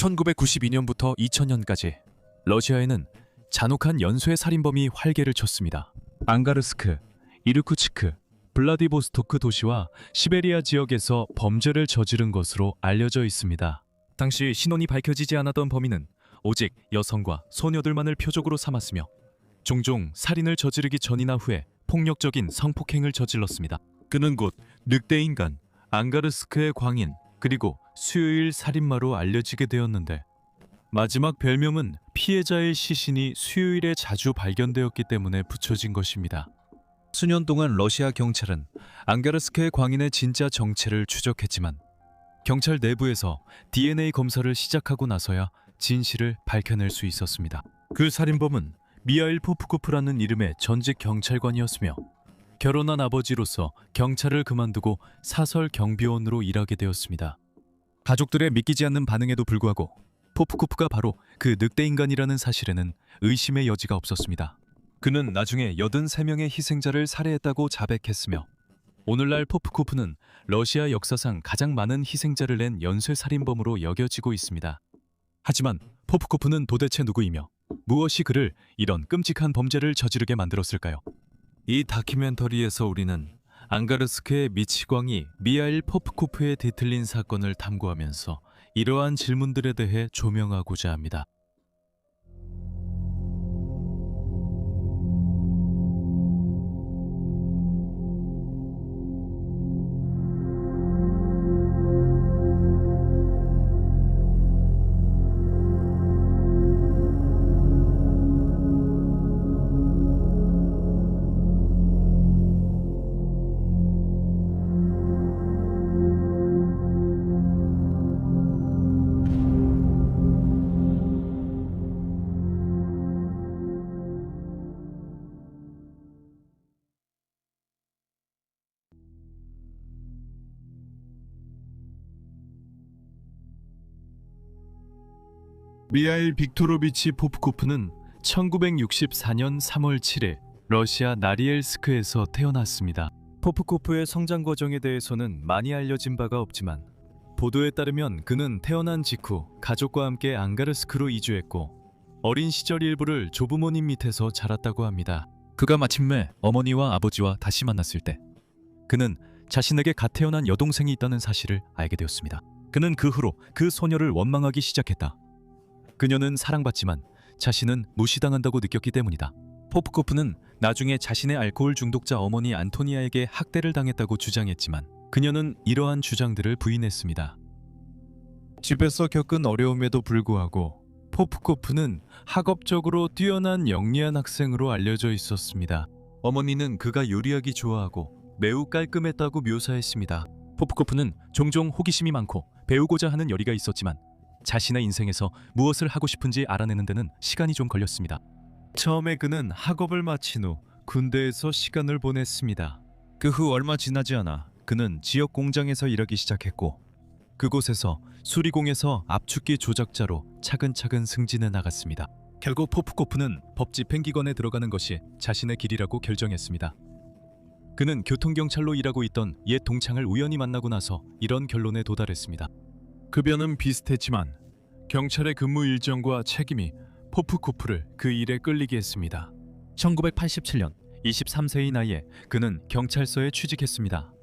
1992년부터 2000년까지 러시아에는 잔혹한 연쇄 살인범이 활개를 쳤습니다. 앙가르스크, 이르쿠츠크, 블라디보스토크 도시와 시베리아 지역에서 범죄를 저지른 것으로 알려져 있습니다. 당시 신원이 밝혀지지 않았던 범인은 오직 여성과 소녀들만을 표적으로 삼았으며 종종 살인을 저지르기 전이나 후에 폭력적인 성폭행을 저질렀습니다. 그는 곧 늑대인간, 앙가르스크의 광인, 그리고 수요일 살인마로 알려지게 되었는데 마지막 별명은 피해자의 시신이 수요일에 자주 발견되었기 때문에 붙여진 것입니다. 수년 동안 러시아 경찰은 앙가르스크의 광인의 진짜 정체를 추적했지만 경찰 내부에서 DNA 검사를 시작하고 나서야 진실을 밝혀낼 수 있었습니다. 그 살인범은 미하일 포프코프라는 이름의 전직 경찰관이었으며 결혼한 아버지로서 경찰을 그만두고 사설 경비원으로 일하게 되었습니다. 가족들의 믿기지 않는 반응에도 불구하고 포프코프가 바로 그 늑대인간이라는 사실에는 의심의 여지가 없었습니다. 그는 나중에 83명의 희생자를 살해했다고 자백했으며 오늘날 포프코프는 러시아 역사상 가장 많은 희생자를 낸 연쇄살인범으로 여겨지고 있습니다. 하지만 포프코프는 도대체 누구이며 무엇이 그를 이런 끔찍한 범죄를 저지르게 만들었을까요? 이 다큐멘터리에서 우리는 앙가르스크의 미치광이 미하일 포프코프에 뒤틀린 사건을 탐구하면서 이러한 질문들에 대해 조명하고자 합니다. 미하일 빅토로비치 포프코프는 1964년 3월 7일 러시아 나리엘스크에서 태어났습니다. 포프코프의 성장 과정에 대해서는 많이 알려진 바가 없지만 보도에 따르면 그는 태어난 직후 가족과 함께 앙가르스크로 이주했고 어린 시절 일부를 조부모님 밑에서 자랐다고 합니다. 그가 마침내 어머니와 아버지와 다시 만났을 때 그는 자신에게 갓 태어난 여동생이 있다는 사실을 알게 되었습니다. 그는 그 후로 그 소녀를 원망하기 시작했다. 그녀는 사랑받지만 자신은 무시당한다고 느꼈기 때문이다. 포프코프는 나중에 자신의 알코올 중독자 어머니 안토니아에게 학대를 당했다고 주장했지만 그녀는 이러한 주장들을 부인했습니다. 집에서 겪은 어려움에도 불구하고 포프코프는 학업적으로 뛰어난 영리한 학생으로 알려져 있었습니다. 어머니는 그가 요리하기 좋아하고 매우 깔끔했다고 묘사했습니다. 포프코프는 종종 호기심이 많고 배우고자 하는 열의가 있었지만 자신의 인생에서 무엇을 하고 싶은지 알아내는 데는 시간이 좀 걸렸습니다. 처음에 그는 학업을 마친 후 군대에서 시간을 보냈습니다. 그 후 얼마 지나지 않아 그는 지역 공장에서 일하기 시작했고 그곳에서 수리공에서 압축기 조작자로 차근차근 승진해 나갔습니다. 결국 포프코프는 법 집행기관에 들어가는 것이 자신의 길이라고 결정했습니다. 그는 교통경찰로 일하고 있던 옛 동창을 우연히 만나고 나서 이런 결론에 도달했습니다. 급여는 비슷했지만 경찰의 근무 일정과 책임이 포프코프를 그 일에 끌리게 했습니다. 1987년 23세의 나이에 그는 경찰서에 취직했습니다.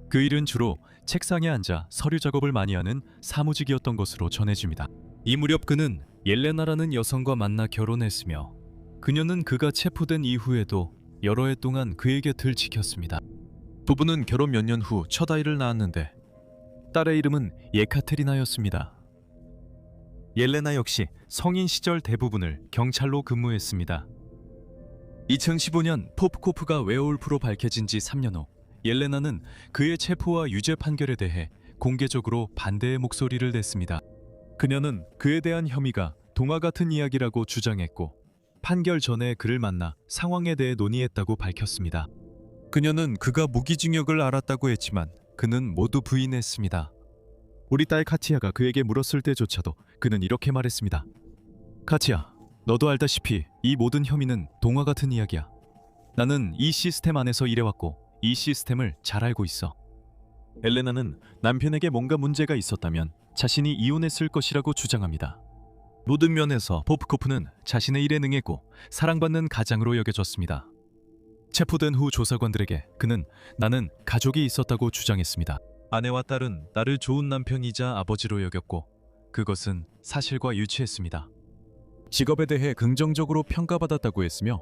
그 일은 주로 책상에 앉아 서류 작업을 많이 하는 사무직이었던 것으로 전해집니다. 이 무렵 그는 옐레나라는 여성과 만나 결혼했으며 그녀는 그가 체포된 이후에도 여러 해 동안 그의 곁을 지켰습니다. 부부는 결혼 몇 년 후 첫 아이를 낳았는데 딸의 이름은 예카테리나였습니다. 옐레나 역시 성인 시절 대부분을 경찰로 근무했습니다. 2015년 포프코프가 웨어울프로 밝혀진 지 3년 후 옐레나는 그의 체포와 유죄 판결에 대해 공개적으로 반대의 목소리를 냈습니다. 그녀는 그에 대한 혐의가 동화 같은 이야기라고 주장했고 판결 전에 그를 만나 상황에 대해 논의했다고 밝혔습니다. 그녀는 그가 무기징역을 알았다고 했지만 그는 모두 부인했습니다. 우리 딸 카티아가 그에게 물었을 때조차도 그는 이렇게 말했습니다. 카티아, 너도 알다시피 이 모든 혐의는 동화 같은 이야기야. 나는 이 시스템 안에서 일해왔고 이 시스템을 잘 알고 있어. 엘레나는 남편에게 뭔가 문제가 있었다면 자신이 이혼했을 것이라고 주장합니다. 모든 면에서 포프코프는 자신의 일에 능했고 사랑받는 가장으로 여겨졌습니다. 체포된 후 조사관들에게 그는 나는 가족이 있었다고 주장했습니다. 아내와 딸은 나를 좋은 남편이자 아버지로 여겼고 그것은 사실과 유치했습니다. 직업에 대해 긍정적으로 평가받았다고 했으며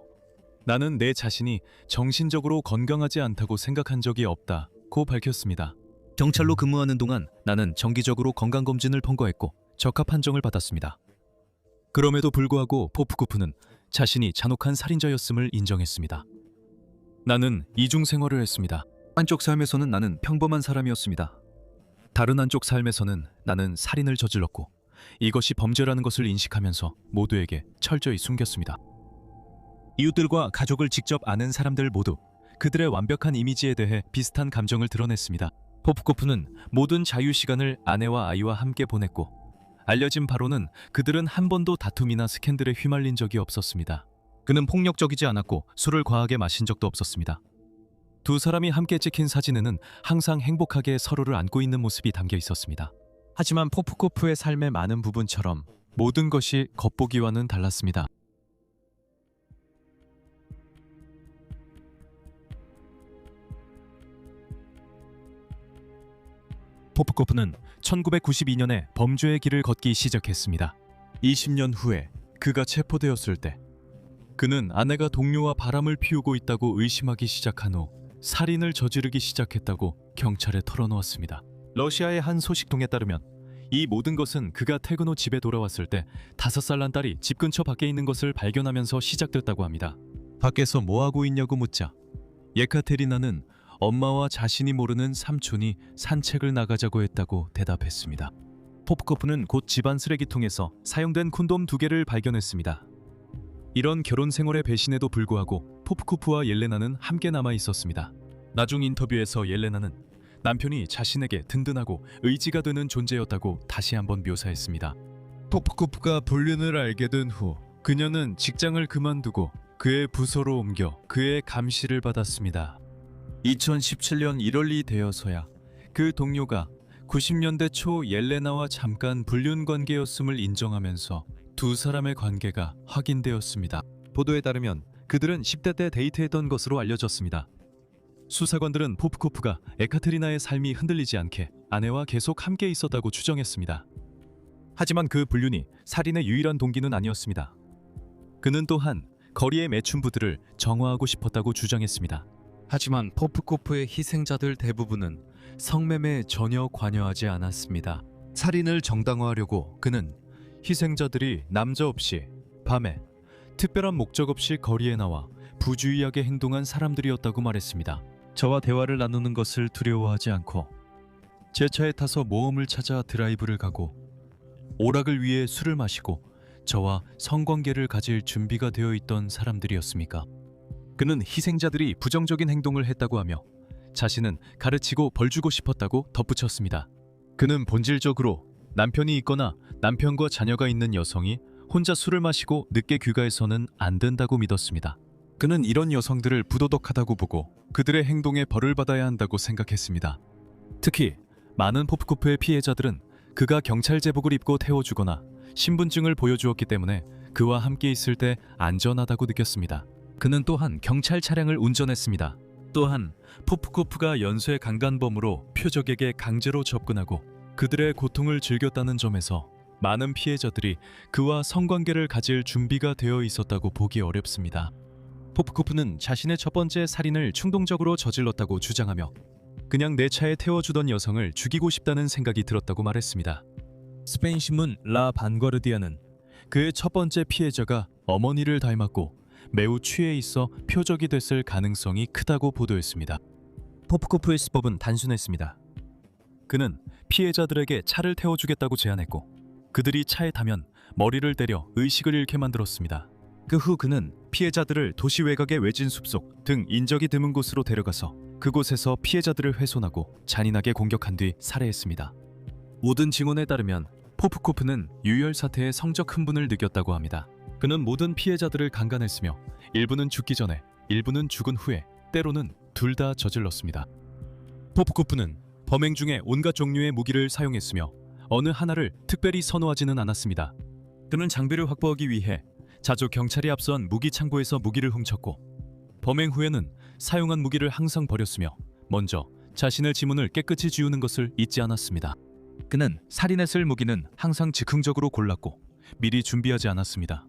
나는 내 자신이 정신적으로 건강하지 않다고 생각한 적이 없다고 밝혔습니다. 경찰로 근무하는 동안 나는 정기적으로 건강검진을 통과했고 적합 판정을 받았습니다. 그럼에도 불구하고 포프코프는 자신이 잔혹한 살인자였음을 인정했습니다. 나는 이중 생활을 했습니다. 한쪽 삶에서는 나는 평범한 사람이었습니다. 다른 한쪽 삶에서는 나는 살인을 저질렀고 이것이 범죄라는 것을 인식하면서 모두에게 철저히 숨겼습니다. 이웃들과 가족을 직접 아는 사람들 모두 그들의 완벽한 이미지에 대해 비슷한 감정을 드러냈습니다. 포프코프는 모든 자유 시간을 아내와 아이와 함께 보냈고 알려진 바로는 그들은 한 번도 다툼이나 스캔들에 휘말린 적이 없었습니다. 그는 폭력적이지 않았고 술을 과하게 마신 적도 없었습니다. 두 사람이 함께 찍힌 사진에는 항상 행복하게 서로를 안고 있는 모습이 담겨 있었습니다. 하지만 포프코프의 삶의 많은 부분처럼 모든 것이 겉보기와는 달랐습니다. 포프코프는 1992년에 범죄의 길을 걷기 시작했습니다. 20년 후에 그가 체포되었을 때 그는 아내가 동료와 바람을 피우고 있다고 의심하기 시작한 후 살인을 저지르기 시작했다고 경찰에 털어놓았습니다. 러시아의 한 소식통에 따르면 이 모든 것은 그가 퇴근 후 집에 돌아왔을 때 5살 난 딸이 집 근처 밖에 있는 것을 발견하면서 시작됐다고 합니다. 밖에서 뭐하고 있냐고 묻자 예카테리나는 엄마와 자신이 모르는 삼촌이 산책을 나가자고 했다고 대답했습니다. 포프코프는 곧 집안 쓰레기통에서 사용된 콘돔 2개를 발견했습니다. 이런 결혼 생활의 배신에도 불구하고 포프코프와 옐레나는 함께 남아 있었습니다. 나중 인터뷰에서 옐레나는 남편이 자신에게 든든하고 의지가 되는 존재였다고 다시 한번 묘사했습니다. 포프코프가 불륜을 알게 된 후 그녀는 직장을 그만두고 그의 부서로 옮겨 그의 감시를 받았습니다. 2017년 1월이 되어서야 그 동료가 90년대 초 옐레나와 잠깐 불륜 관계였음을 인정하면서 두 사람의 관계가 확인되었습니다. 보도에 따르면 그들은 10대 때 데이트했던 것으로 알려졌습니다. 수사관들은 포프코프가 에카테리나의 삶이 흔들리지 않게 아내와 계속 함께 있었다고 추정했습니다. 하지만 그 불륜이 살인의 유일한 동기는 아니었습니다. 그는 또한 거리의 매춘부들을 정화하고 싶었다고 주장했습니다. 하지만 포프코프의 희생자들 대부분은 성매매에 전혀 관여하지 않았습니다. 살인을 정당화하려고 그는 희생자들이 남자 없이 밤에 특별한 목적 없이 거리에 나와 부주의하게 행동한 사람들이었다고 말했습니다. 저와 대화를 나누는 것을 두려워하지 않고 제 차에 타서 모험을 찾아 드라이브를 가고 오락을 위해 술을 마시고 저와 성관계를 가질 준비가 되어 있던 사람들이었습니까? 그는 희생자들이 부정적인 행동을 했다고 하며 자신은 가르치고 벌주고 싶었다고 덧붙였습니다. 그는 본질적으로 남편이 있거나 남편과 자녀가 있는 여성이 혼자 술을 마시고 늦게 귀가해서는 안 된다고 믿었습니다. 그는 이런 여성들을 부도덕하다고 보고 그들의 행동에 벌을 받아야 한다고 생각했습니다. 특히 많은 포프코프의 피해자들은 그가 경찰 제복을 입고 태워주거나 신분증을 보여주었기 때문에 그와 함께 있을 때 안전하다고 느꼈습니다. 그는 또한 경찰 차량을 운전했습니다. 또한 포프코프가 연쇄 강간범으로 표적에게 강제로 접근하고 그들의 고통을 즐겼다는 점에서 많은 피해자들이 그와 성관계를 가질 준비가 되어 있었다고 보기 어렵습니다. 포프코프는 자신의 첫 번째 살인을 충동적으로 저질렀다고 주장하며 그냥 내 차에 태워주던 여성을 죽이고 싶다는 생각이 들었다고 말했습니다. 스페인 신문 라 반과르디아는 그의 첫 번째 피해자가 어머니를 닮았고 매우 취해 있어 표적이 됐을 가능성이 크다고 보도했습니다. 포프코프의 수법은 단순했습니다. 그는 피해자들에게 차를 태워주겠다고 제안했고 그들이 차에 타면 머리를 때려 의식을 잃게 만들었습니다. 그 후 그는 피해자들을 도시 외곽의 외진 숲속 등 인적이 드문 곳으로 데려가서 그곳에서 피해자들을 훼손하고 잔인하게 공격한 뒤 살해했습니다. 모든 증언에 따르면 포프코프는 유혈 사태에 성적 흥분을 느꼈다고 합니다. 그는 모든 피해자들을 강간했으며 일부는 죽기 전에 일부는 죽은 후에 때로는 둘 다 저질렀습니다. 포프코프는 범행 중에 온갖 종류의 무기를 사용했으며 어느 하나를 특별히 선호하지는 않았습니다. 그는 장비를 확보하기 위해 자주 경찰이 앞선 무기 창고에서 무기를 훔쳤고 범행 후에는 사용한 무기를 항상 버렸으며 먼저 자신의 지문을 깨끗이 지우는 것을 잊지 않았습니다. 그는 살인에 쓸 무기는 항상 즉흥적으로 골랐고 미리 준비하지 않았습니다.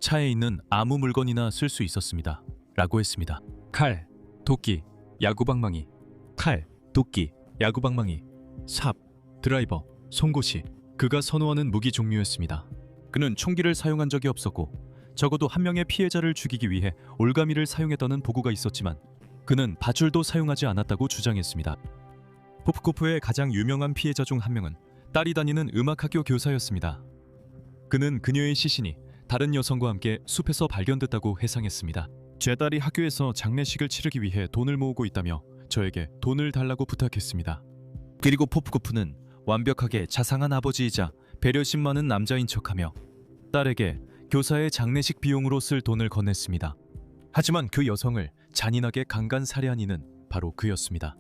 차에 있는 아무 물건이나 쓸 수 있었습니다. 라고 했습니다. 칼, 도끼, 야구방망이, 칼, 도끼, 야구방망이, 삽, 드라이버, 송곳이 그가 선호하는 무기 종류였습니다. 그는 총기를 사용한 적이 없었고 적어도 한 명의 피해자를 죽이기 위해 올가미를 사용했다는 보고가 있었지만 그는 밧줄도 사용하지 않았다고 주장했습니다. 포프코프의 가장 유명한 피해자 중 한 명은 딸이 다니는 음악학교 교사였습니다. 그는 그녀의 시신이 다른 여성과 함께 숲에서 발견됐다고 회상했습니다. 제 딸이 학교에서 장례식을 치르기 위해 돈을 모으고 있다며 저에게 돈을 달라고 부탁했습니다. 그리고 포프코프는 완벽하게 자상한 아버지이자 배려심 많은 남자인 척하며 딸에게 교사의 장례식 비용으로 쓸 돈을 건넸습니다. 하지만 그 여성을 잔인하게 강간 살해한 이는 바로 그였습니다.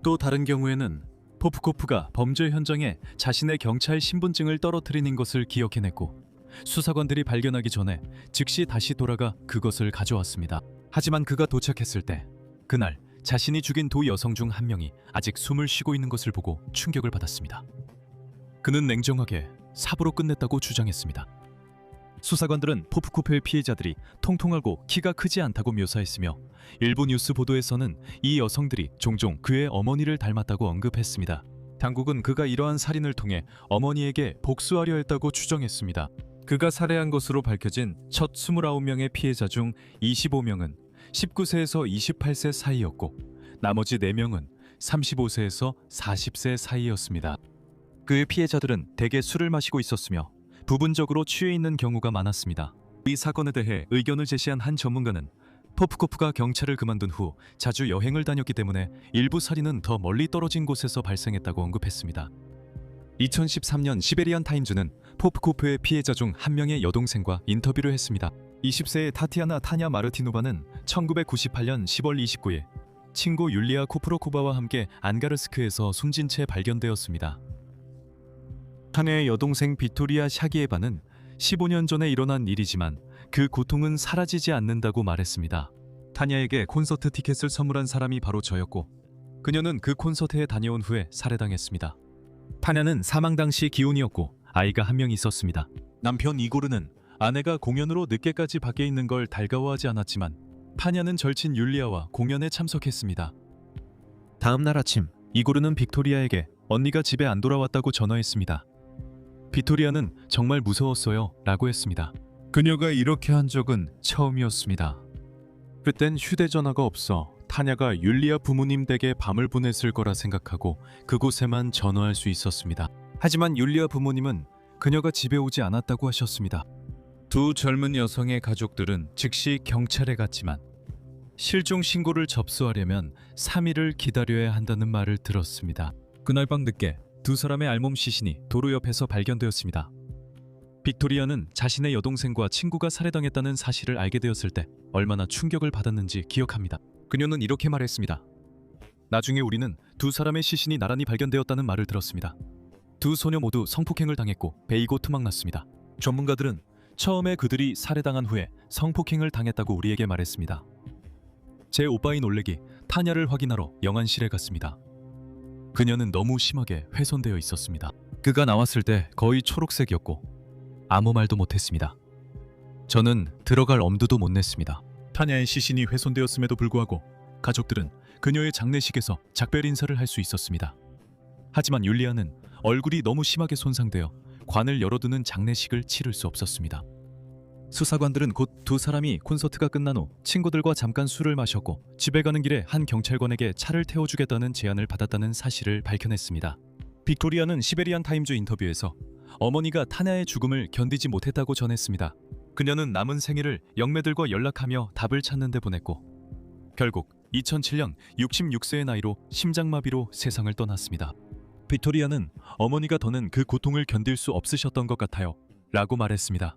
또 다른 경우에는 포프코프가 범죄 현장에 자신의 경찰 신분증을 떨어뜨리는 것을 기억해냈고 수사관들이 발견하기 전에 즉시 다시 돌아가 그것을 가져왔습니다. 하지만 그가 도착했을 때 그날 자신이 죽인 두 여성 중 한 명이 아직 숨을 쉬고 있는 것을 보고 충격을 받았습니다. 그는 냉정하게 삽으로 끝냈다고 주장했습니다. 수사관들은 포프코프의 피해자들이 통통하고 키가 크지 않다고 묘사했으며 일부 뉴스 보도에서는 이 여성들이 종종 그의 어머니를 닮았다고 언급했습니다. 당국은 그가 이러한 살인을 통해 어머니에게 복수하려 했다고 추정했습니다. 그가 살해한 것으로 밝혀진 첫 29명의 피해자 중 25명은 19세에서 28세 사이였고 나머지 4명은 35세에서 40세 사이였습니다. 그의 피해자들은 대개 술을 마시고 있었으며 부분적으로 취해 있는 경우가 많았습니다. 이 사건에 대해 의견을 제시한 한 전문가는 포프코프가 경찰을 그만둔 후 자주 여행을 다녔기 때문에 일부 살인은 더 멀리 떨어진 곳에서 발생했다고 언급했습니다. 2013년 시베리안 타임즈는 포프코프의 피해자 중 한 명의 여동생과 인터뷰를 했습니다. 20세의 타티아나 타냐 마르티노바는 1998년 10월 29일 친구 율리아 코프로코바와 함께 안가르스크에서 숨진 채 발견되었습니다. 타냐의 여동생 비토리아 샤기에바는 15년 전에 일어난 일이지만 그 고통은 사라지지 않는다고 말했습니다. 타냐에게 콘서트 티켓을 선물한 사람이 바로 저였고 그녀는 그 콘서트에 다녀온 후에 살해당했습니다. 타냐는 사망 당시 기혼이었고 아이가 한 명 있었습니다. 남편 이고르는 아내가 공연으로 늦게까지 밖에 있는 걸 달가워하지 않았지만 타냐는 절친 율리아와 공연에 참석했습니다. 다음 날 아침 이고르는 빅토리아에게 언니가 집에 안 돌아왔다고 전화했습니다. 빅토리아는 정말 무서웠어요 라고 했습니다. 그녀가 이렇게 한 적은 처음이었습니다. 그땐 휴대전화가 없어 타냐가 율리아 부모님 댁에 밤을 보냈을 거라 생각하고 그곳에만 전화할 수 있었습니다. 하지만 율리아 부모님은 그녀가 집에 오지 않았다고 하셨습니다. 두 젊은 여성의 가족들은 즉시 경찰에 갔지만 실종 신고를 접수하려면 3일을 기다려야 한다는 말을 들었습니다. 그날 밤 늦게 두 사람의 알몸 시신이 도로 옆에서 발견되었습니다. 빅토리아는 자신의 여동생과 친구가 살해당했다는 사실을 알게 되었을 때 얼마나 충격을 받았는지 기억합니다. 그녀는 이렇게 말했습니다. 나중에 우리는 두 사람의 시신이 나란히 발견되었다는 말을 들었습니다. 두 소녀 모두 성폭행을 당했고 베이고 투막났습니다. 전문가들은 처음에 그들이 살해당한 후에 성폭행을 당했다고 우리에게 말했습니다. 제 오빠인 올렉이 타냐를 확인하러 영안실에 갔습니다. 그녀는 너무 심하게 훼손되어 있었습니다. 그가 나왔을 때 거의 초록색이었고 아무 말도 못했습니다. 저는 들어갈 엄두도 못 냈습니다. 타냐의 시신이 훼손되었음에도 불구하고 가족들은 그녀의 장례식에서 작별 인사를 할 수 있었습니다. 하지만 율리아는 얼굴이 너무 심하게 손상되어 관을 열어두는 장례식을 치를 수 없었습니다. 수사관들은 곧 두 사람이 콘서트가 끝난 후 친구들과 잠깐 술을 마셨고 집에 가는 길에 한 경찰관에게 차를 태워주겠다는 제안을 받았다는 사실을 밝혀냈습니다. 빅토리아는 시베리안 타임즈 인터뷰에서 어머니가 타냐의 죽음을 견디지 못했다고 전했습니다. 그녀는 남은 생일을 영매들과 연락하며 답을 찾는 데 보냈고 결국 2007년 66세의 나이로 심장마비로 세상을 떠났습니다. 빅토리아는 어머니가 더는 그 고통을 견딜 수 없으셨던 것 같아요 라고 말했습니다.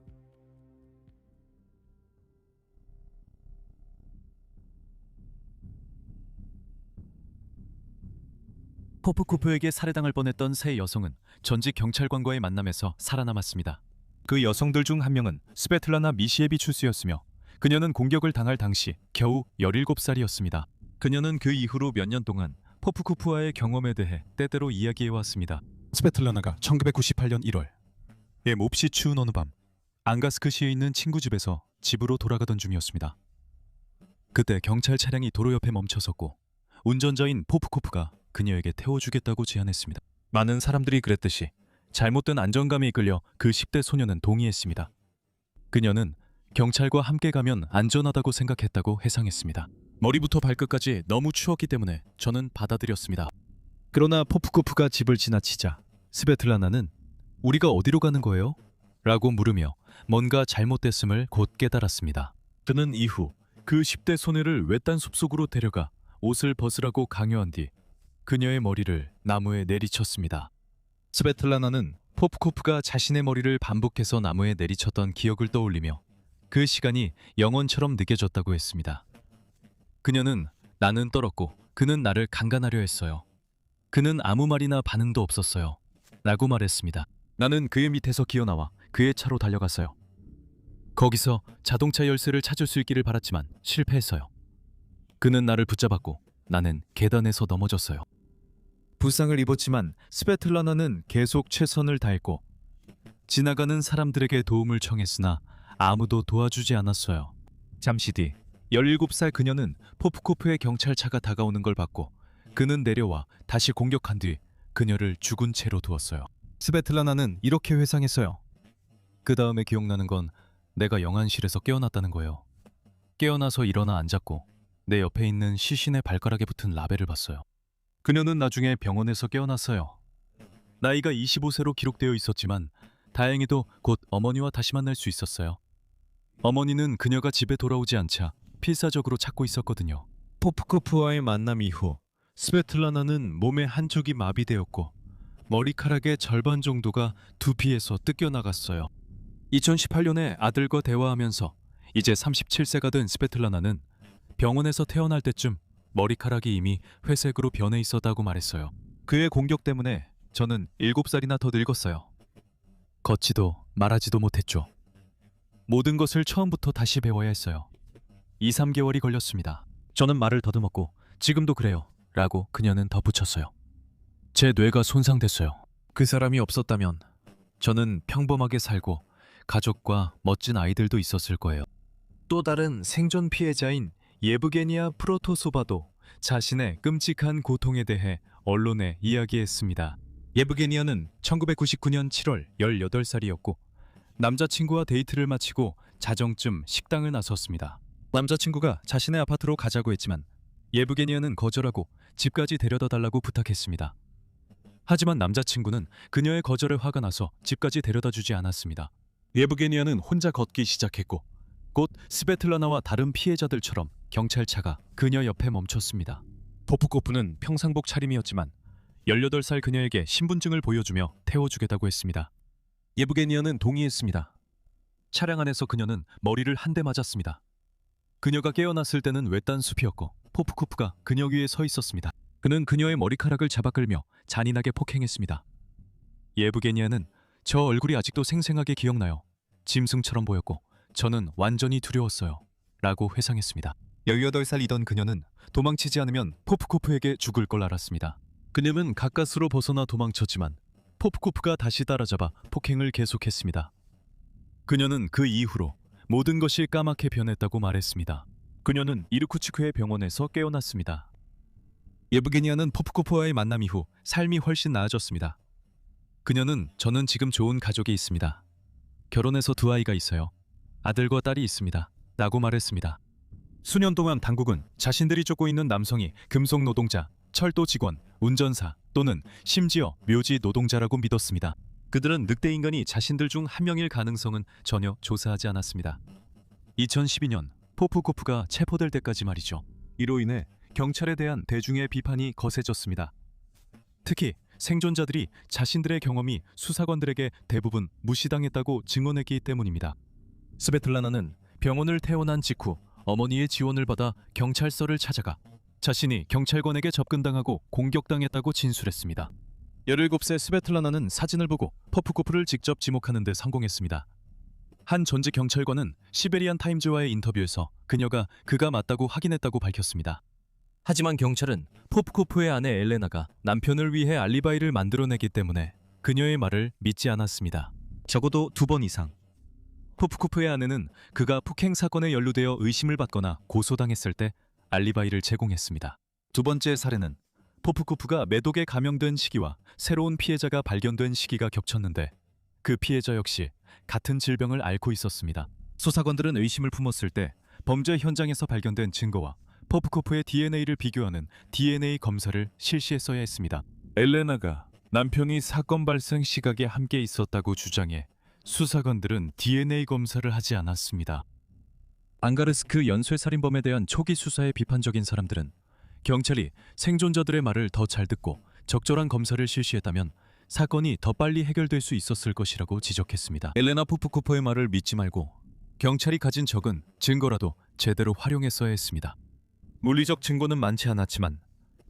포프코프에게 살해당할 뻔했던 세 여성은 전직 경찰관과의 만남에서 살아남았습니다. 그 여성들 중 한 명은 스베틀라나 미시에비추스였으며 그녀는 공격을 당할 당시 겨우 17살이었습니다. 그녀는 그 이후로 몇 년 동안 포프코프와의 경험에 대해 때때로 이야기해왔습니다. 스베틀라나가 1998년 1월에 몹시 추운 어느 밤 앙가스크시에 있는 친구 집에서 집으로 돌아가던 중이었습니다. 그때 경찰 차량이 도로 옆에 멈춰섰고 운전자인 포프코프가 그녀에게 태워주겠다고 제안했습니다. 많은 사람들이 그랬듯이 잘못된 안정감에 이끌려 그 10대 소녀는 동의했습니다. 그녀는 경찰과 함께 가면 안전하다고 생각했다고 해상했습니다. 머리부터 발끝까지 너무 추웠기 때문에 저는 받아들였습니다. 그러나 포프코프가 집을 지나치자 스베틀라나는 우리가 어디로 가는 거예요? 라고 물으며 뭔가 잘못됐음을 곧 깨달았습니다. 그는 이후 그 10대 소녀를 외딴 숲속으로 데려가 옷을 벗으라고 강요한 뒤 그녀의 머리를 나무에 내리쳤습니다. 스베틀라나는 포프코프가 자신의 머리를 반복해서 나무에 내리쳤던 기억을 떠올리며 그 시간이 영원처럼 느껴졌다고 했습니다. 그녀는 나는 떨었고 그는 나를 강간하려 했어요. 그는 아무 말이나 반응도 없었어요. 라고 말했습니다. 나는 그의 밑에서 기어나와 그의 차로 달려갔어요. 거기서 자동차 열쇠를 찾을 수 있기를 바랐지만 실패했어요. 그는 나를 붙잡았고 나는 계단에서 넘어졌어요. 부상을 입었지만 스베틀라나는 계속 최선을 다했고 지나가는 사람들에게 도움을 청했으나 아무도 도와주지 않았어요. 잠시 뒤 17살 그녀는 포프코프의 경찰차가 다가오는 걸 봤고 그는 내려와 다시 공격한 뒤 그녀를 죽은 채로 두었어요. 스베틀라나는 이렇게 회상했어요. 그 다음에 기억나는 건 내가 영안실에서 깨어났다는 거예요. 깨어나서 일어나 앉았고 내 옆에 있는 시신의 발가락에 붙은 라벨을 봤어요. 그녀는 나중에 병원에서 깨어났어요. 나이가 25세로 기록되어 있었지만 다행히도 곧 어머니와 다시 만날 수 있었어요. 어머니는 그녀가 집에 돌아오지 않자 필사적으로 찾고 있었거든요. 포프코프와의 만남 이후 스베틀라나는 몸의 한쪽이 마비되었고 머리카락의 절반 정도가 두피에서 뜯겨나갔어요. 2018년에 아들과 대화하면서 이제 37세가 된 스베틀라나는 병원에서 태어날 때쯤 머리카락이 이미 회색으로 변해 있었다고 말했어요. 그의 공격 때문에 저는 7살이나 더 늙었어요. 걷지도 말하지도 못했죠. 모든 것을 처음부터 다시 배워야 했어요. 2, 3개월이 걸렸습니다. 저는 말을 더듬었고 지금도 그래요. 라고 그녀는 덧붙였어요. 제 뇌가 손상됐어요. 그 사람이 없었다면 저는 평범하게 살고 가족과 멋진 아이들도 있었을 거예요. 또 다른 생존 피해자인 예브게니아 프로토소바도 자신의 끔찍한 고통에 대해 언론에 이야기했습니다. 예브게니아는 1999년 7월 18살이었고 남자친구와 데이트를 마치고 자정쯤 식당을 나섰습니다. 남자친구가 자신의 아파트로 가자고 했지만 예브게니아는 거절하고 집까지 데려다 달라고 부탁했습니다. 하지만 남자친구는 그녀의 거절에 화가 나서 집까지 데려다 주지 않았습니다. 예브게니아는 혼자 걷기 시작했고 곧 스베틀라나와 다른 피해자들처럼 경찰차가 그녀 옆에 멈췄습니다. 포프코프는 평상복 차림이었지만 18살 그녀에게 신분증을 보여주며 태워주겠다고 했습니다. 예브게니아는 동의했습니다. 차량 안에서 그녀는 머리를 한 대 맞았습니다. 그녀가 깨어났을 때는 외딴 숲이었고 포프코프가 그녀 위에 서 있었습니다. 그는 그녀의 머리카락을 잡아 끌며 잔인하게 폭행했습니다. 예브게니아는 저 얼굴이 아직도 생생하게 기억나요. 짐승처럼 보였고 저는 완전히 두려웠어요. 라고 회상했습니다. 18살이던 그녀는 도망치지 않으면 포프코프에게 죽을 걸 알았습니다. 그녀는 가까스로 벗어나 도망쳤지만 포프코프가 다시 따라잡아 폭행을 계속했습니다. 그녀는 그 이후로 모든 것이 까맣게 변했다고 말했습니다. 그녀는 이르쿠츠크의 병원에서 깨어났습니다. 예브게니아는 포프코프와의 만남 이후 삶이 훨씬 나아졌습니다. 그녀는 저는 지금 좋은 가족이 있습니다. 결혼해서 2아이가 있어요. 아들과 딸이 있습니다. 라고 말했습니다. 수년 동안 당국은 자신들이 쫓고 있는 남성이 금속 노동자, 철도 직원, 운전사 또는 심지어 묘지 노동자라고 믿었습니다. 그들은 늑대 인간이 자신들 중 한 명일 가능성은 전혀 조사하지 않았습니다. 2012년 포프코프가 체포될 때까지 말이죠. 이로 인해 경찰에 대한 대중의 비판이 거세졌습니다. 특히 생존자들이 자신들의 경험이 수사관들에게 대부분 무시당했다고 증언했기 때문입니다. 스베틀라나는 병원을 퇴원한 직후 어머니의 지원을 받아 경찰서를 찾아가 자신이 경찰관에게 접근당하고 공격당했다고 진술했습니다. 17세 스베틀라나는 사진을 보고 포프코프를 직접 지목하는 데 성공했습니다. 한 전직 경찰관은 시베리안 타임즈와의 인터뷰에서 그가 맞다고 확인했다고 밝혔습니다. 하지만 경찰은 포프코프의 아내 엘레나가 남편을 위해 알리바이를 만들어내기 때문에 그녀의 말을 믿지 않았습니다. 적어도 2번 이상. 포프코프의 아내는 그가 폭행 사건에 연루되어 의심을 받거나 고소당했을 때 알리바이를 제공했습니다. 두 번째 사례는 포프코프가 매독에 감염된 시기와 새로운 피해자가 발견된 시기가 겹쳤는데 그 피해자 역시 같은 질병을 앓고 있었습니다. 수사관들은 의심을 품었을 때 범죄 현장에서 발견된 증거와 포프코프의 DNA를 비교하는 DNA 검사를 실시했어야 했습니다. 엘레나가 남편이 사건 발생 시각에 함께 있었다고 주장해 수사관들은 DNA 검사를 하지 않았습니다. 앙가르스크 연쇄살인범에 대한 초기 수사에 비판적인 사람들은 경찰이 생존자들의 말을 더 잘 듣고 적절한 검사를 실시했다면 사건이 더 빨리 해결될 수 있었을 것이라고 지적했습니다. 엘레나 포프코프의 말을 믿지 말고 경찰이 가진 적은 증거라도 제대로 활용했어야 했습니다. 물리적 증거는 많지 않았지만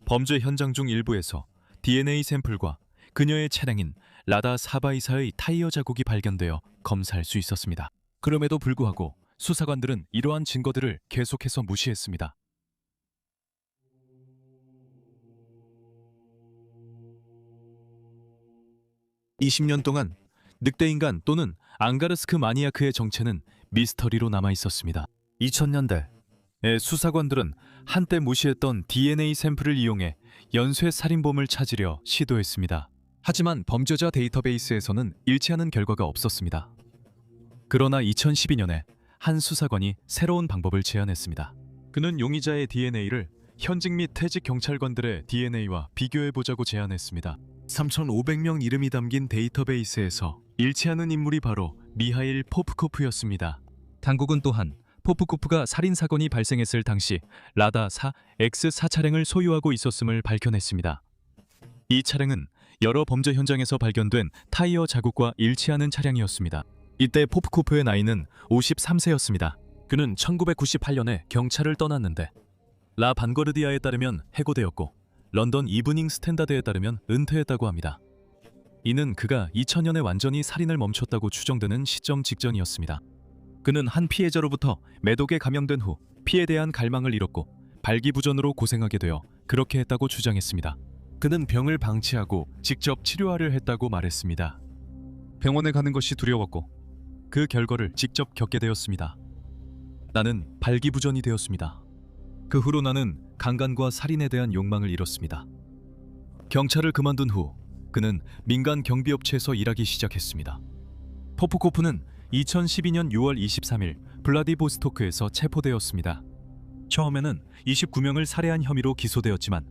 범죄 현장 중 일부에서 DNA 샘플과 그녀의 차량인 라다 사바이사의 타이어 자국이 발견되어 검사할 수 있었습니다. 그럼에도 불구하고 수사관들은 이러한 증거들을 계속해서 무시했습니다. (20년) 동안 늑대인간 또는 앙가르스크 마니아크의 정체는 미스터리로 남아 있었습니다. 2000년대에 수사관들은 한때 무시했던 DNA 샘플을 이용해 연쇄살인범을 찾으려 시도했습니다. 하지만 범죄자 데이터베이스에서는 일치하는 결과가 없었습니다. 그러나 2012년에 한 수사관이 새로운 방법을 제안했습니다. 그는 용의자의 DNA를 현직 및 퇴직 경찰관들의 DNA와 비교해보자고 제안했습니다. 3,500명 이름이 담긴 데이터베이스에서 일치하는 인물이 바로 미하일 포프코프였습니다. 당국은 또한 포프코프가 살인사건이 발생했을 당시 라다 4X4 차량을 소유하고 있었음을 밝혀냈습니다. 이 차량은 여러 범죄 현장에서 발견된 타이어 자국과 일치하는 차량이었습니다. 이때 포프코프의 나이는 53세였습니다. 그는 1998년에 경찰을 떠났는데 라 반거르디아에 따르면 해고되었고 런던 이브닝 스탠다드에 따르면 은퇴했다고 합니다. 이는 그가 2000년에 완전히 살인을 멈췄다고 추정되는 시점 직전이었습니다. 그는 한 피해자로부터 매독에 감염된 후 피에 대한 갈망을 잃었고 발기부전으로 고생하게 되어 그렇게 했다고 주장했습니다. 그는 병을 방치하고 직접 치료하려 했다고 말했습니다. 병원에 가는 것이 두려웠고 그 결과를 직접 겪게 되었습니다. 나는 발기부전이 되었습니다. 그 후로 나는 강간과 살인에 대한 욕망을 잃었습니다. 경찰을 그만둔 후 그는 민간 경비업체에서 일하기 시작했습니다. 포프코프는 2012년 6월 23일 블라디보스토크에서 체포되었습니다. 처음에는 29명을 살해한 혐의로 기소되었지만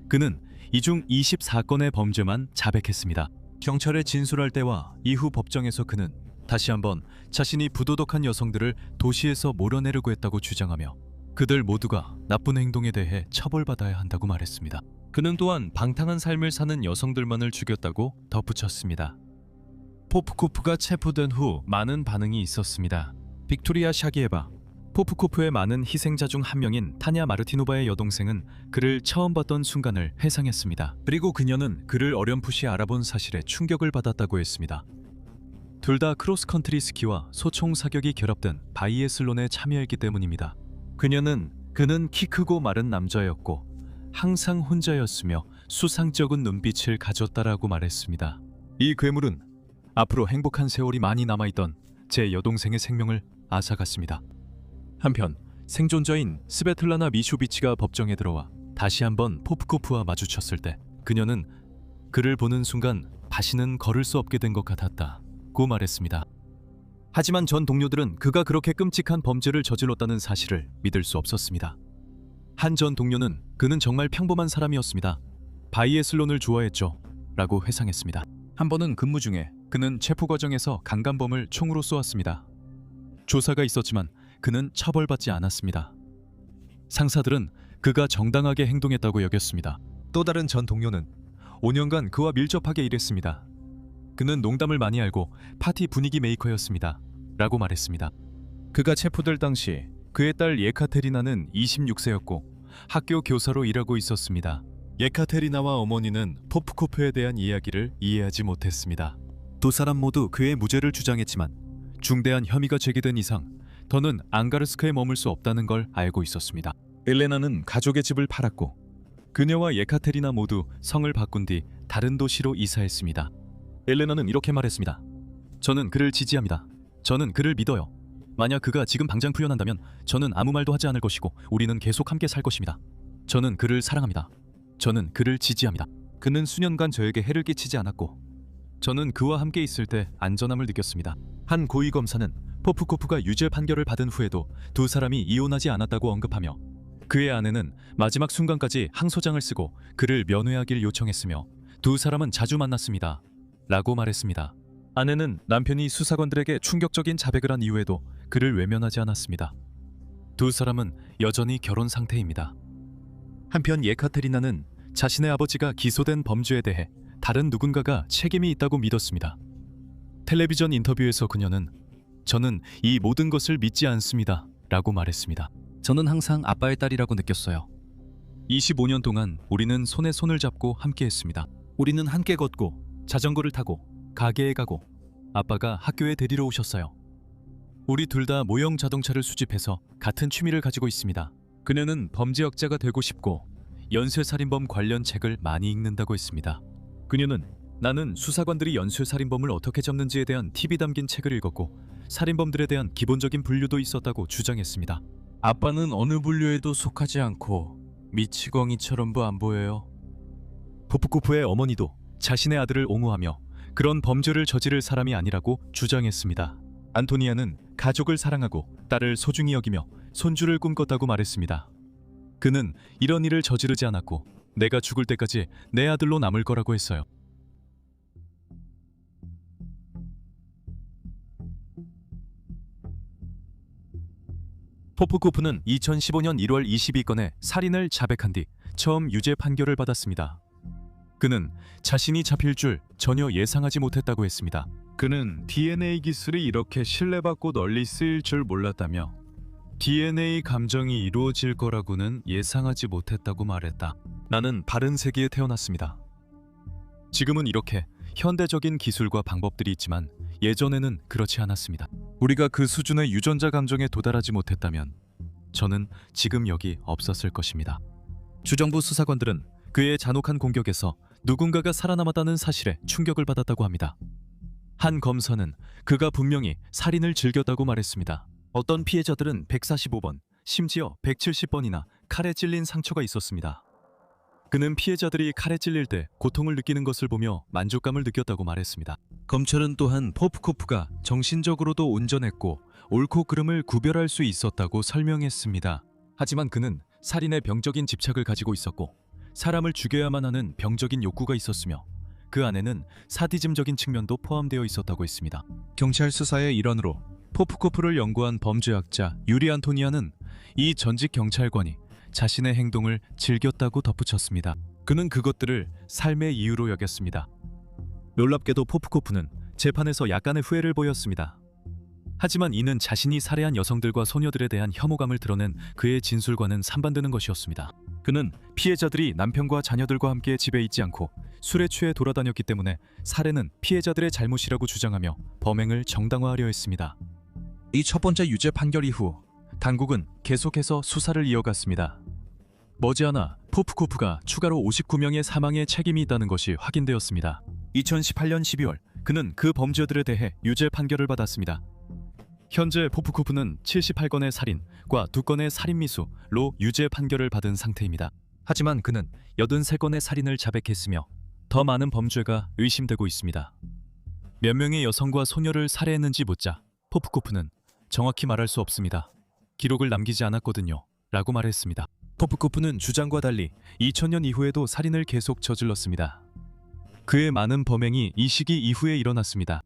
그는 이 중 24건의 범죄만 자백했습니다. 경찰에 진술할 때와 이후 법정에서 그는 다시 한번 자신이 부도덕한 여성들을 도시에서 몰아내려고 했다고 주장하며 그들 모두가 나쁜 행동에 대해 처벌받아야 한다고 말했습니다. 그는 또한 방탕한 삶을 사는 여성들만을 죽였다고 덧붙였습니다. 포프코프가 체포된 후 많은 반응이 있었습니다. 빅토리아 샤기에바, 포프코프의 많은 희생자 중 한 명인 타냐 마르티노바의 여동생은 그를 처음 봤던 순간을 회상했습니다. 그리고 그녀는 그를 어렴풋이 알아본 사실에 충격을 받았다고 했습니다. 둘 다 크로스컨트리 스키와 소총 사격이 결합된 바이애슬론에 참여했기 때문입니다. 그는 키 크고 마른 남자였고 항상 혼자였으며 수상쩍은 눈빛을 가졌다라고 말했습니다. 이 괴물은 앞으로 행복한 세월이 많이 남아있던 제 여동생의 생명을 앗아갔습니다. 한편 생존자인 스베틀라나 미쇼비치가 법정에 들어와 다시 한번 포프코프와 마주쳤을 때 그녀는 그를 보는 순간 다시는 걸을 수 없게 된 것 같았다고 말했습니다. 하지만 전 동료들은 그가 그렇게 끔찍한 범죄를 저질렀다는 사실을 믿을 수 없었습니다. 한 전 동료는 그는 정말 평범한 사람이었습니다. 바이애슬론을 좋아했죠 라고 회상했습니다. 한 번은 근무 중에 그는 체포 과정에서 강간범을 총으로 쏘았습니다. 조사가 있었지만 그는 처벌받지 않았습니다. 상사들은 그가 정당하게 행동했다고 여겼습니다. 또 다른 전 동료는 5년간 그와 밀접하게 일했습니다. 그는 농담을 많이 알고 파티 분위기 메이커였습니다 라고 말했습니다. 그가 체포될 당시 그의 딸 예카테리나는 26세였고 학교 교사로 일하고 있었습니다. 예카테리나와 어머니는 포프코프에 대한 이야기를 이해하지 못했습니다. 두 사람 모두 그의 무죄를 주장했지만 중대한 혐의가 제기된 이상 더는 앙가르스크에 머물 수 없다는 걸 알고 있었습니다. 엘레나는 가족의 집을 팔았고 그녀와 예카테리나 모두 성을 바꾼 뒤 다른 도시로 이사했습니다. 엘레나는 이렇게 말했습니다. 저는 그를 지지합니다. 저는 그를 믿어요. 만약 그가 지금 당장 풀려난다면 저는 아무 말도 하지 않을 것이고 우리는 계속 함께 살 것입니다. 저는 그를 사랑합니다. 저는 그를 지지합니다. 그는 수년간 저에게 해를 끼치지 않았고 저는 그와 함께 있을 때 안전함을 느꼈습니다. 한 고위 검사는 포프코프가 유죄 판결을 받은 후에도 두 사람이 이혼하지 않았다고 언급하며 그의 아내는 마지막 순간까지 항소장을 쓰고 그를 면회하길 요청했으며 두 사람은 자주 만났습니다. 라고 말했습니다. 아내는 남편이 수사관들에게 충격적인 자백을 한 이후에도 그를 외면하지 않았습니다. 두 사람은 여전히 결혼 상태입니다. 한편 예카테리나는 자신의 아버지가 기소된 범죄에 대해 다른 누군가가 책임이 있다고 믿었습니다. 텔레비전 인터뷰에서 그녀는 저는 이 모든 것을 믿지 않습니다. 라고 말했습니다. 저는 항상 아빠의 딸이라고 느꼈어요. 25년 동안 우리는 손에 손을 잡고 함께 했습니다. 우리는 함께 걷고 자전거를 타고 가게에 가고 아빠가 학교에 데리러 오셨어요. 우리 둘 다 모형 자동차를 수집해서 같은 취미를 가지고 있습니다. 그녀는 범죄학자가 되고 싶고 연쇄살인범 관련 책을 많이 읽는다고 했습니다. 그녀는 나는 수사관들이 연쇄살인범을 어떻게 잡는지에 대한 팁이 담긴 책을 읽었고 살인범들에 대한 기본적인 분류도 있었다고 주장했습니다. 아빠는 어느 분류에도 속하지 않고 미치광이처럼도 안 보여요. 포프코프의 어머니도 자신의 아들을 옹호하며 그런 범죄를 저지를 사람이 아니라고 주장했습니다. 안토니아는 가족을 사랑하고 딸을 소중히 여기며 손주를 꿈꿨다고 말했습니다. 그는 이런 일을 저지르지 않았고 내가 죽을 때까지 내 아들로 남을 거라고 했어요. 포프코프는 2015년 1월 22건의 살인을 자백한 뒤 처음 유죄 판결을 받았습니다. 그는 자신이 잡힐 줄 전혀 예상하지 못했다고 했습니다. 그는 DNA 기술이 이렇게 신뢰받고 널리 쓰일 줄 몰랐다며 DNA 감정이 이루어질 거라고는 예상하지 못했다고 말했다. 나는 바른 세기에 태어났습니다. 지금은 이렇게 현대적인 기술과 방법들이 있지만 예전에는 그렇지 않았습니다. 우리가 그 수준의 유전자 감정에 도달하지 못했다면 저는 지금 여기 없었을 것입니다. 주정부 수사관들은 그의 잔혹한 공격에서 누군가가 살아남았다는 사실에 충격을 받았다고 합니다. 한 검사는 그가 분명히 살인을 즐겼다고 말했습니다. 어떤 피해자들은 145번, 심지어 170번이나 칼에 찔린 상처가 있었습니다. 그는 피해자들이 칼에 찔릴 때 고통을 느끼는 것을 보며 만족감을 느꼈다고 말했습니다. 검찰은 또한 포프코프가 정신적으로도 온전했고 옳고 그름을 구별할 수 있었다고 설명했습니다. 하지만 그는 살인에 병적인 집착을 가지고 있었고 사람을 죽여야만 하는 병적인 욕구가 있었으며 그 안에는 사디즘적인 측면도 포함되어 있었다고 했습니다. 경찰 수사의 일환으로 포프코프를 연구한 범죄학자 유리 안토니아는 이 전직 경찰관이 자신의 행동을 즐겼다고 덧붙였습니다. 그는 그것들을 삶의 이유로 여겼습니다. 놀랍게도 포프코프는 재판에서 약간의 후회를 보였습니다. 하지만 이는 자신이 살해한 여성들과 소녀들에 대한 혐오감을 드러낸 그의 진술과는 상반되는 것이었습니다. 그는 피해자들이 남편과 자녀들과 함께 집에 있지 않고 술에 취해 돌아다녔기 때문에 살해는 피해자들의 잘못이라고 주장하며 범행을 정당화하려 했습니다. 이 첫 번째 유죄 판결 이후 당국은 계속해서 수사를 이어갔습니다. 머지않아 포프코프가 추가로 59명의 사망에 책임이 있다는 것이 확인되었습니다. 2018년 12월 그는 그 범죄들에 대해 유죄 판결을 받았습니다. 현재 포프코프는 78건의 살인과 2건의 살인미수로 유죄 판결을 받은 상태입니다. 하지만 그는 83건의 살인을 자백했으며 더 많은 범죄가 의심되고 있습니다. 몇 명의 여성과 소녀를 살해했는지 묻자 포프코프는 정확히 말할 수 없습니다. 기록을 남기지 않았거든요. 라고 말했습니다. 포프코프는 주장과 달리 2000년 이후에도 살인을 계속 저질렀습니다. 그의 많은 범행이 이 시기 이후에 일어났습니다.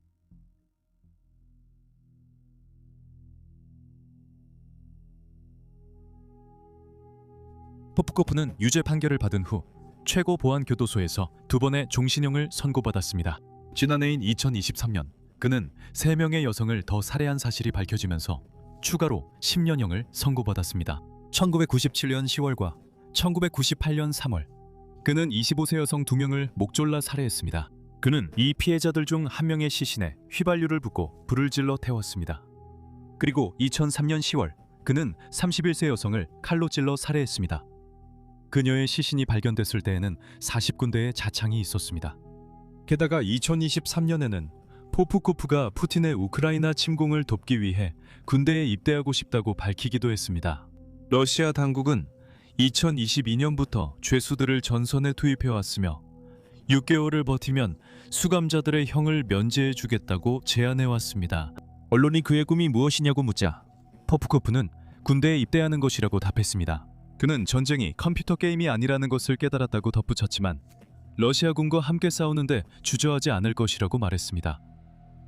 포프코프는 유죄 판결을 받은 후 최고 보안 교도소에서 2번의 종신형을 선고받았습니다. 지난해인 2023년 그는 3명의 여성을 더 살해한 사실이 밝혀지면서 추가로 10년형을 선고받았습니다. 1997년 10월과 1998년 3월 그는 25세 여성 2명을 목 졸라 살해했습니다. 그는 이 피해자들 중 한 명의 시신에 휘발유를 붓고 불을 질러 태웠습니다. 그리고 2003년 10월 그는 31세 여성을 칼로 찔러 살해했습니다. 그녀의 시신이 발견됐을 때에는 40군데의 자창이 있었습니다. 게다가 2023년에는 포프코프가 푸틴의 우크라이나 침공을 돕기 위해 군대에 입대하고 싶다고 밝히기도 했습니다. 러시아 당국은 2022년부터 죄수들을 전선에 투입해왔으며 6개월을 버티면 수감자들의 형을 면제해 주겠다고 제안해왔습니다. 언론이 그의 꿈이 무엇이냐고 묻자 포프코프는 군대에 입대하는 것이라고 답했습니다. 그는 전쟁이 컴퓨터 게임이 아니라는 것을 깨달았다고 덧붙였지만 러시아군과 함께 싸우는데 주저하지 않을 것이라고 말했습니다.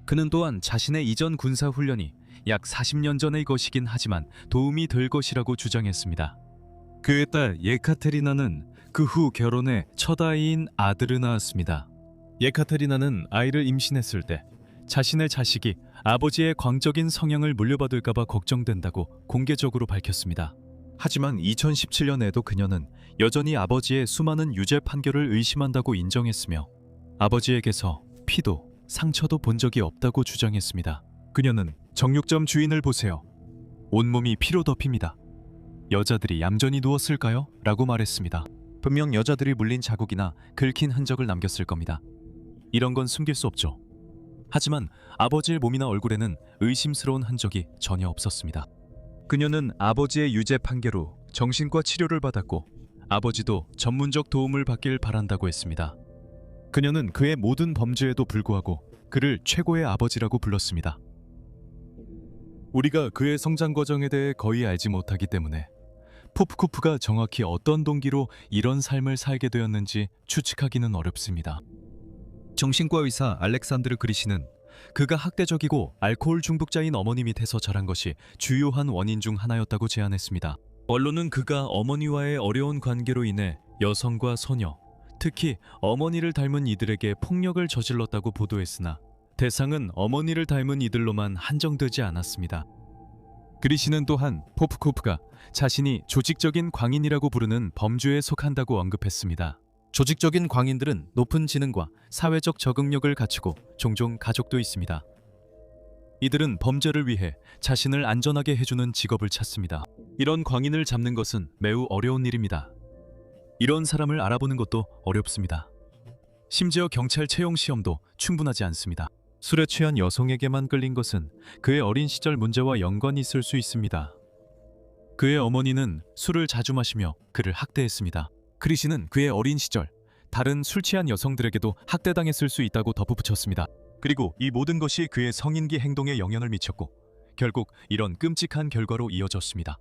그는 또한 자신의 이전 군사훈련이 약 40년 전의 것이긴 하지만 도움이 될 것이라고 주장했습니다. 그의 딸 예카테리나는 그 후 결혼해 첫 아이인 아들을 낳았습니다. 예카테리나는 아이를 임신했을 때 자신의 자식이 아버지의 광적인 성향을 물려받을까봐 걱정된다고 공개적으로 밝혔습니다. 하지만 2017년에도 그녀는 여전히 아버지의 수많은 유죄 판결을 의심한다고 인정했으며 아버지에게서 피도 상처도 본 적이 없다고 주장했습니다. 그녀는 정육점 주인을 보세요. 온몸이 피로 덮입니다. 여자들이 얌전히 누웠을까요? 라고 말했습니다. 분명 여자들이 물린 자국이나 긁힌 흔적을 남겼을 겁니다. 이런 건 숨길 수 없죠. 하지만 아버지의 몸이나 얼굴에는 의심스러운 흔적이 전혀 없었습니다. 그녀는 아버지의 유죄 판결 후 정신과 치료를 받았고 아버지도 전문적 도움을 받길 바란다고 했습니다. 그녀는 그의 모든 범죄에도 불구하고 그를 최고의 아버지라고 불렀습니다. 우리가 그의 성장 과정에 대해 거의 알지 못하기 때문에 포프코프가 정확히 어떤 동기로 이런 삶을 살게 되었는지 추측하기는 어렵습니다. 정신과 의사 알렉산드르 그리시는 그가 학대적이고 알코올 중독자인 어머니 밑에서 자란 것이 주요한 원인 중 하나였다고 제안했습니다. 언론은 그가 어머니와의 어려운 관계로 인해 여성과 소녀, 특히 어머니를 닮은 이들에게 폭력을 저질렀다고 보도했으나 대상은 어머니를 닮은 이들로만 한정되지 않았습니다. 그리시는 또한 포프코프가 자신이 조직적인 광인이라고 부르는 범죄에 속한다고 언급했습니다. 조직적인 광인들은 높은 지능과 사회적 적응력을 갖추고 종종 가족도 있습니다. 이들은 범죄를 위해 자신을 안전하게 해주는 직업을 찾습니다. 이런 광인을 잡는 것은 매우 어려운 일입니다. 이런 사람을 알아보는 것도 어렵습니다. 심지어 경찰 채용 시험도 충분하지 않습니다. 술에 취한 여성에게만 끌린 것은 그의 어린 시절 문제와 연관이 있을 수 있습니다. 그의 어머니는 술을 자주 마시며 그를 학대했습니다. 크리시는 그의 어린 시절 다른 술 취한 여성들에게도 학대당했을 수 있다고 덧붙였습니다. 그리고 이 모든 것이 그의 성인기 행동에 영향을 미쳤고 결국 이런 끔찍한 결과로 이어졌습니다.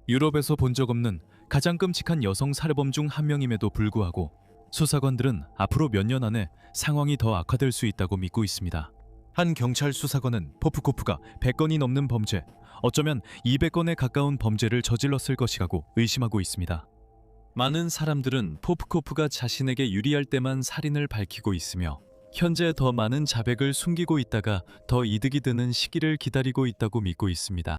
유럽에서 본 적 없는 가장 끔찍한 여성 살해범 중 한 명임에도 불구하고 수사관들은 앞으로 몇 년 안에 상황이 더 악화될 수 있다고 믿고 있습니다. 한 경찰 수사관은 포프코프가 100건이 넘는 범죄, 어쩌면 200건에 가까운 범죄를 저질렀을 것이라고 의심하고 있습니다. 많은 사람들은 포프코프가 자신에게 유리할 때만 살인을 밝히고 있으며 현재 더 많은 자백을 숨기고 있다가 더 이득이 되는 시기를 기다리고 있다고 믿고 있습니다.